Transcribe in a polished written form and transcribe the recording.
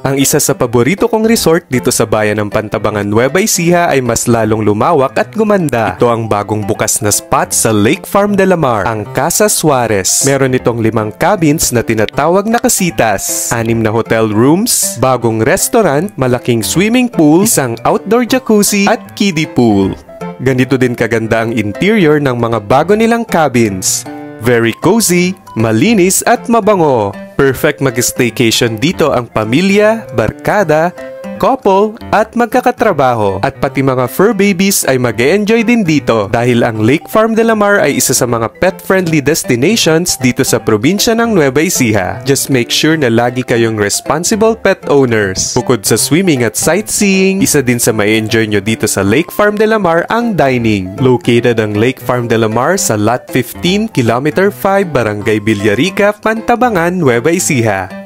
Ang isa sa paborito kong resort dito sa bayan ng Pantabangan, Nueva Ecija ay mas lalong lumawak at gumanda. Ito ang bagong bukas na spot sa Lake Farm de la Mar, ang Casa Suarez. Meron itong 5 cabins na tinatawag na kasitas, 6 na hotel rooms, bagong restaurant, malaking swimming pool, isang outdoor jacuzzi at kiddie pool. Ganito din kaganda ang interior ng mga bago nilang cabins. Very cozy, malinis at mabango. Perfect mag-staycation dito ang pamilya, barkada, couple at magkakatrabaho. At pati mga fur babies ay mag-e-enjoy din dito dahil ang Lake Farm de la Mar ay isa sa mga pet-friendly destinations dito sa probinsya ng Nueva Ecija. Just make sure na lagi kayong responsible pet owners. Bukod sa swimming at sightseeing, isa din sa ma-enjoy nyo dito sa Lake Farm de la Mar ang dining. Located ang Lake Farm de la Mar sa Lot 15, Kilometer 5, Barangay Villarica, Pantabangan, Nueva Ecija.